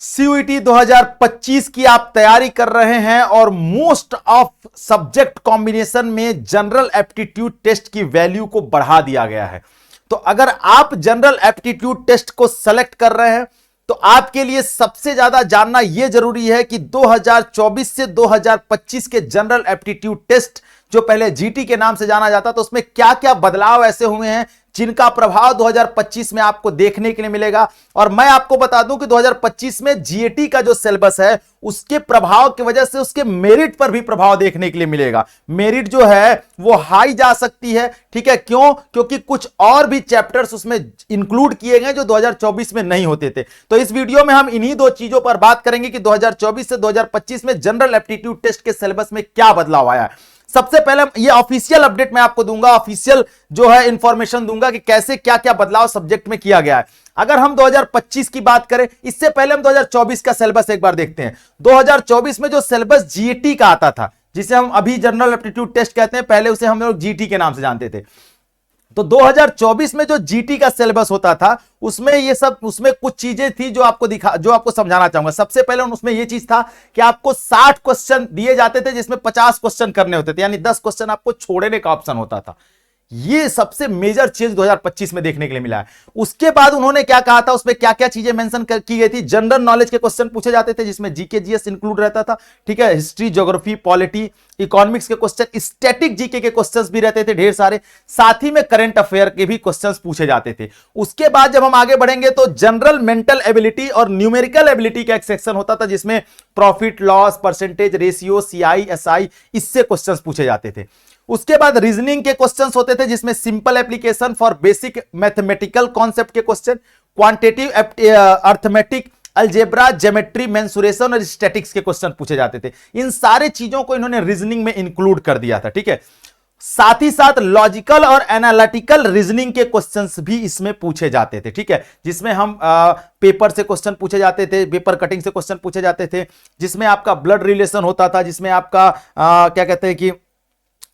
CUET 2025 की आप तैयारी कर रहे हैं और मोस्ट ऑफ सब्जेक्ट कॉम्बिनेशन में जनरल एप्टीट्यूड टेस्ट की वैल्यू को बढ़ा दिया गया है। तो अगर आप जनरल एप्टीट्यूड टेस्ट को सेलेक्ट कर रहे हैं तो आपके लिए सबसे ज्यादा जानना यह जरूरी है कि 2024 से 2025 के जनरल एप्टीट्यूड टेस्ट, जो पहले जीटी के नाम से जाना जाता, तो उसमें क्या क्या बदलाव ऐसे हुए हैं जिनका प्रभाव 2025 में आपको देखने के लिए मिलेगा। और मैं आपको बता दूं कि 2025 में जीएटी का जो सिलेबस है उसके प्रभाव की वजह से उसके मेरिट पर भी प्रभाव देखने के लिए मिलेगा। मेरिट जो है वो हाई जा सकती है, ठीक है। क्यों? क्योंकि कुछ और भी चैप्टर्स उसमें इंक्लूड किए गए जो 2024 में नहीं होते थे। तो इस वीडियो में हम इन्हीं दो चीजों पर बात करेंगे कि 2024 से 2025 में जनरल एप्टीट्यूड टेस्ट के सिलेबस में क्या बदलाव आया है। सबसे पहले ये ऑफिशियल अपडेट मैं आपको दूंगा, ऑफिशियल जो है इंफॉर्मेशन दूंगा कि कैसे क्या क्या बदलाव सब्जेक्ट में किया गया है। अगर हम 2025 की बात करें, इससे पहले हम 2024 का सिलेबस एक बार देखते हैं। 2024 में जो सिलेबस जीएटी का आता था, जिसे हम अभी जनरल एप्टीट्यूड टेस्ट कहते हैं, पहले उसे हम लोग जीटी के नाम से जानते थे। तो 2024 में जो जीटी का सिलेबस होता था उसमें ये सब, उसमें कुछ चीजें थी जो आपको समझाना चाहूंगा। सबसे पहले उसमें ये चीज था कि आपको 60 क्वेश्चन दिए जाते थे जिसमें 50 क्वेश्चन करने होते थे, यानी 10 क्वेश्चन आपको छोड़ने का ऑप्शन होता था। ये सबसे मेजर चीज 2025 में देखने के लिए मिला है। उसके बाद उन्होंने क्या कहा था, उसमें क्या क्या चीजें मेंशन की गई थी। जनरल नॉलेज के क्वेश्चन पूछे जाते थे जिसमें जीके जीएस इंक्लूड रहता था, ठीक है। हिस्ट्री, ज्योग्राफी, पॉलिटी, इकोनॉमिक्स के क्वेश्चन, स्टैटिक जीके के क्वेश्चंस भी रहते थे ढेर सारे, साथ ही में करंट अफेयर के भी क्वेश्चंस पूछे जाते थे। उसके बाद जब हम आगे बढ़ेंगे तो जनरल मेंटल एबिलिटी और न्यूमेरिकल एबिलिटी का एक सेक्शन होता था जिसमें profit loss, percentage, ratio, CI, SI, इससे क्वेश्चंस पूछे जाते थे। उसके बाद रीजनिंग के क्वेश्चंस होते थे जिसमें simple application for basic mathematical concept के question, quantitative arithmetic, algebra, geometry, mensuration और स्टैटिक्स के क्वेश्चन पूछे जाते थे। इन सारे चीजों को इन्होंने रीजनिंग में इंक्लूड कर दिया था, ठीक है। साथ ही साथ लॉजिकल और एनालिटिकल रीजनिंग के क्वेश्चंस भी इसमें पूछे जाते थे, ठीक है। जिसमें हम पेपर से क्वेश्चन पूछे जाते थे, पेपर कटिंग से क्वेश्चन पूछे जाते थे, जिसमें आपका ब्लड रिलेशन होता था, जिसमें आपका क्या कहते हैं कि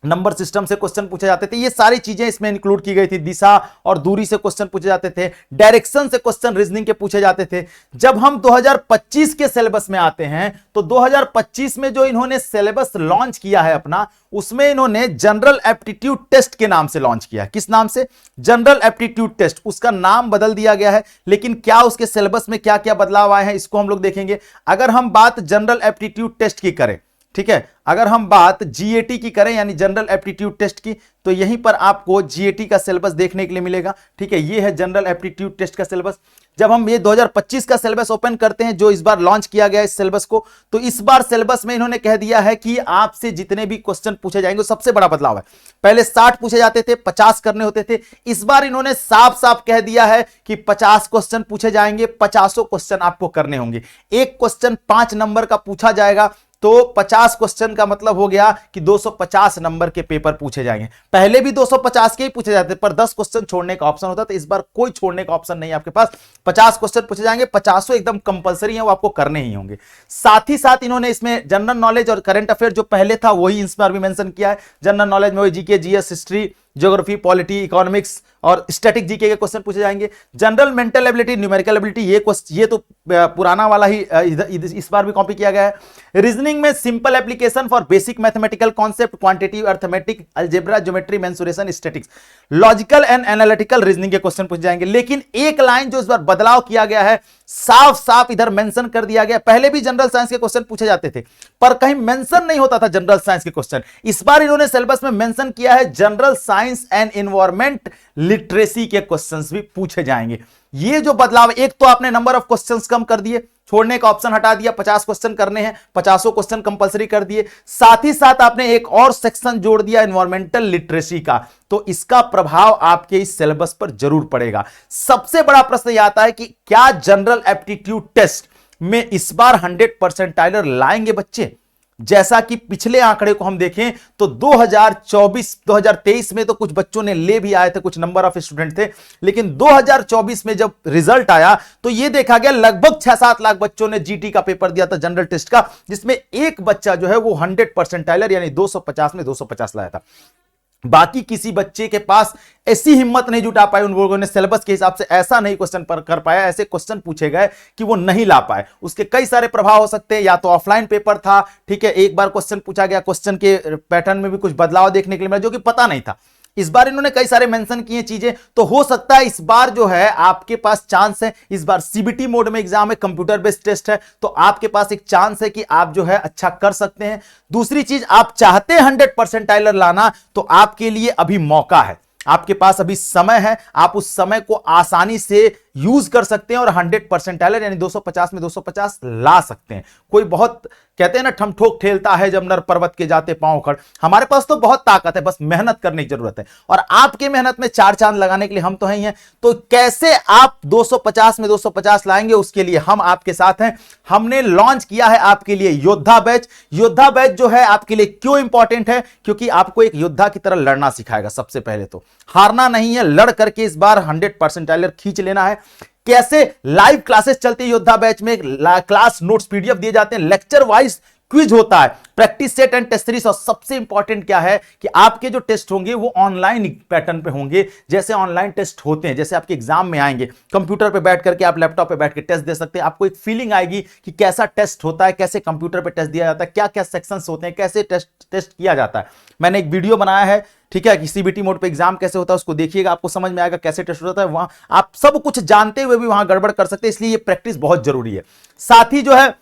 नंबर सिस्टम से क्वेश्चन पूछे जाते थे। ये सारी चीजें इसमें इंक्लूड की गई थी। दिशा और दूरी से क्वेश्चन पूछे जाते थे, डायरेक्शन से क्वेश्चन रीजनिंग के पूछे जाते थे। जब हम 2025 के सिलेबस में आते हैं तो 2025 में जो इन्होंने सिलेबस लॉन्च किया है अपना, उसमें इन्होंने जनरल एप्टीट्यूड टेस्ट के नाम से लॉन्च किया है। किस नाम से? General aptitude test. उसका नाम बदल दिया गया है, लेकिन क्या उसके सिलेबस में क्या क्या बदलाव आए हैं इसको हम लोग देखेंगे। अगर हम बात जनरल एप्टीट्यूड टेस्ट की करें, ठीक है, अगर हम बात जीएटी की करें यानी जनरल एप्टीट्यूड टेस्ट की, तो यहीं पर आपको जीएटी का सिलेबस देखने के लिए मिलेगा, ठीक है। ये है जनरल एप्टीट्यूड टेस्ट का सिलेबस। जब हम ये 2025 का सिलेबस ओपन करते हैं, जो इस बार लॉन्च किया गया इस सिलेबस को, तो इस बार सिलेबस में इन्होंने कह दिया है कि आपसे जितने भी क्वेश्चन पूछे जाएंगे, सबसे बड़ा बदलाव है, पहले 60 पूछे जाते थे, 50 करने होते थे। इस बार इन्होंने साफ साफ कह दिया है कि 50 क्वेश्चन पूछे जाएंगे, 50 क्वेश्चन आपको करने होंगे। एक क्वेश्चन 5 नंबर का पूछा जाएगा, तो 50 क्वेश्चन का मतलब हो गया कि 250 नंबर के पेपर पूछे जाएंगे। पहले भी 250 के ही पूछे जाते पर 10 क्वेश्चन छोड़ने का ऑप्शन होता था। इस बार कोई छोड़ने का ऑप्शन नहीं है आपके पास, 50 क्वेश्चन पूछे जाएंगे, 50 एकदम कंपलसरी है, वो आपको करने ही होंगे। साथ ही साथ इन्होंने इसमें जनरल नॉलेज और करंट अफेयर जो पहले था वही इस बार भी मेंशन किया है। जनरल नॉलेज में वही GK, GS, history, geography, polity, economics और स्टैटिक जीके के क्वेश्चन पूछे जाएंगे। General mental ability, numerical ability, ये तो पुराना वाला ही इस बार भी कॉपी किया गया है। रीजनिंग में simple application for basic mathematical concept, quantitative arithmetic, algebra, geometry, mensuration, statics, logical and analytical reasoning के क्वेश्चन पूछे जाएंगे। लेकिन एक लाइन जो इस बार बदलाव किया गया है, साफ साफ इधर मेंशन कर दिया गया, पहले भी जनरल साइंस के क्वेश्चन पूछे जाते थे पर कहीं मेंशन नहीं होता था जनरल साइंस के क्वेश्चन। इस बार इन्होंने सिलेबस में मेंशन किया है general science and environment literacy के क्वेश्चंस भी पूछे जाएंगे। ये जो बदलाव, एक तो आपने नंबर ऑफ क्वेश्चंस कम कर दिए, छोड़ने का ऑप्शन हटा दिया, 50 क्वेश्चन करने हैं, 50 क्वेश्चन कंपलसरी कर दिए। साथ ही साथ आपने एक और सेक्शन जोड़ दिया एनवायरमेंटल लिटरेसी का, तो इसका प्रभाव आपके इस सिलेबस पर जरूर पड़ेगा। सबसे बड़ा प्रश्न यह आता है कि क्या जनरल एप्टीट्यूड टेस्ट में इस बार 100 परसेंटाइलर लाएंगे बच्चे? जैसा कि पिछले आंकड़े को हम देखें तो 2023 में तो कुछ बच्चों ने ले भी आए थे, कुछ नंबर ऑफ स्टूडेंट थे, लेकिन 2024 में जब रिजल्ट आया तो यह देखा गया लगभग 6-7 लाख बच्चों ने जीटी का पेपर दिया था जनरल टेस्ट का, जिसमें एक बच्चा जो है वो 100 परसेंटाइलर यानी 250 में 250 लाया था। बाकी किसी बच्चे के पास ऐसी हिम्मत नहीं जुटा पाई, उन लोगों ने सिलेबस के हिसाब से ऐसा नहीं क्वेश्चन पर कर पाया, ऐसे क्वेश्चन पूछे गए कि वो नहीं ला पाए। उसके कई सारे प्रभाव हो सकते हैं, या तो ऑफलाइन पेपर था, ठीक है, एक बार क्वेश्चन पूछा गया, क्वेश्चन के पैटर्न में भी कुछ बदलाव देखने के लिए मिला जो कि पता नहीं था। इस बार इन्होंने कई सारे मेंशन किए चीजें, तो हो सकता है इस बार जो है आपके पास चांस है, इस बार सीबीटी मोड में एग्जाम है, कंप्यूटर बेस्ड टेस्ट है, तो आपके पास एक चांस है कि आप जो है अच्छा कर सकते हैं। दूसरी चीज, आप चाहते हैं 100% लाना, तो आपके लिए अभी मौका है, आपके पास अभी समय है, आप उस समय को आसानी से यूज कर सकते हैं और 100% यानी 250 में 250 ला सकते हैं। कोई बहुत कहते हैं ना, ठमठोक ठेलता है जब नर पर्वत के जाते पांव खड़। हमारे पास तो बहुत ताकत है, बस मेहनत करने की जरूरत है, और आपके मेहनत में 4 चांद लगाने के लिए हम तो हैं ही हैं। तो कैसे आप 250 में 250 लाएंगे, उसके लिए हम आपके साथ हैं। हमने लॉन्च किया है आपके लिए योद्धा बैच। योद्धा बैच जो है आपके लिए क्यों इंपॉर्टेंट है, क्योंकि आपको एक योद्धा की तरह लड़ना सिखाएगा। सबसे पहले तो हारना नहीं है, लड़ करके इस बार 100% खींच लेना है। कैसे लाइव क्लासेस चलती है योद्धा बैच में, क्लास नोट्स पीडीएफ दिए जाते हैं, लेक्चर वाइज क्विज होता है, practice set and test series, और सबसे इंपॉर्टेंट क्या है कि आपके जो टेस्ट होंगे वो ऑनलाइन पैटर्न पे होंगे, जैसे ऑनलाइन टेस्ट होते हैं, जैसे आपके एग्जाम में आएंगे। कंप्यूटर पे बैठ करके आप लैपटॉप पे बैठ के टेस्ट दे सकते हैं, आपको एक फीलिंग आएगी कि कैसा टेस्ट होता है, कैसे कंप्यूटर पे टेस्ट दिया जाता है, क्या क्या सेक्शंस होते हैं, कैसे टेस्ट किया जाता है। मैंने एक वीडियो बनाया है, ठीक है, कि सीबीटी मोड पे एग्जाम कैसे होता है, उसको देखिएगा, आपको समझ में आएगा कैसे टेस्ट होता है। वहां आप सब कुछ जानते हुए भी वहां गड़बड़ कर सकते हैं, इसलिए ये प्रैक्टिस बहुत जरूरी है। साथ ही जो है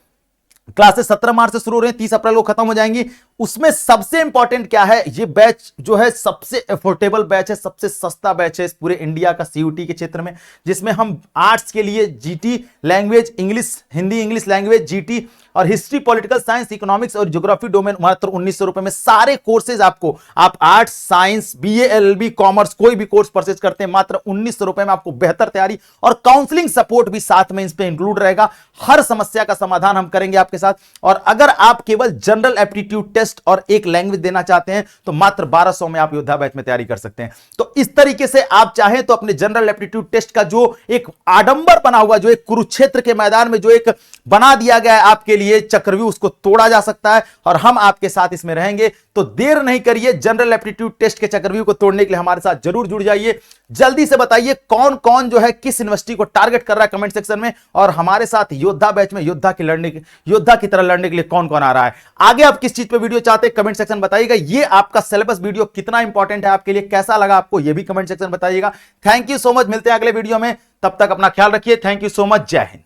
क्लासेस 17 मार्च से शुरू हो रही है, 30 अप्रैल को खत्म हो जाएंगी। उसमें सबसे इंपॉर्टेंट क्या है, ये बैच जो है सबसे अफोर्डेबल बैच है, सबसे सस्ता बैच है इस पूरे इंडिया का सीयूटी के क्षेत्र में, जिसमें हम आर्ट्स के लिए GT language, English, Hindi English language GT, और हिस्ट्री, पॉलिटिकल साइंस, इकोनॉमिक्स और ज्योग्राफी डोमेन मात्र 1900 रुपए में सारे कोर्सेज आपको, आप arts, science, BA, LLB, commerce कोई भी कोर्स परचेज करते हैं मात्र 1900 रुपए में आपको बेहतर तैयारी और काउंसलिंग सपोर्ट भी साथ में इस पे इंक्लूड रहेगा। हर समस्या का समाधान हम करेंगे आपके साथ। और अगर आप केवल जनरल एप्टीट्यूड टेस्ट और एक लैंग्वेज देना चाहते हैं तो मात्र 1200 में आप योद्धा बैच में तैयारी कर सकते हैं। तो इस तरीके से आप चाहें तो अपने जनरल एप्टीट्यूड टेस्ट का जो एक आडंबर बना हुआ, जो एक कुरुक्षेत्र के मैदान में जो एक बना दिया गया है आपके लिए चक्रव्यूह, उसको तोड़ा जा सकता है और हम आपके साथ इसमें रहेंगे। तो देर नहीं करिए, जनरल एप्टीट्यूड टेस्ट के चक्रव्यूह को तोड़ने के लिए हमारे साथ जरूर जुड़ जाइए। जल्दी से बताइए कौन कौन जो है किस यूनिवर्सिटी को टारगेट कर रहा है कमेंट सेक्शन में, और हमारे साथ योद्धा बैच में योद्धा की तरह लड़ने के लिए कौन कौन आ रहा है। आगे आप किस चीज पे वीडियो चाहते हैं कमेंट सेक्शन बताइएगा। ये आपका सिलेबस वीडियो कितना इंपॉर्टेंट है आपके लिए, कैसा लगा आपको, ये भी कमेंट सेक्शन बताइएगा। थैंक यू सो मच, मिलते हैं अगले वीडियो में, तब तक अपना ख्याल रखिए। थैंक यू सो मच, जय हिंद।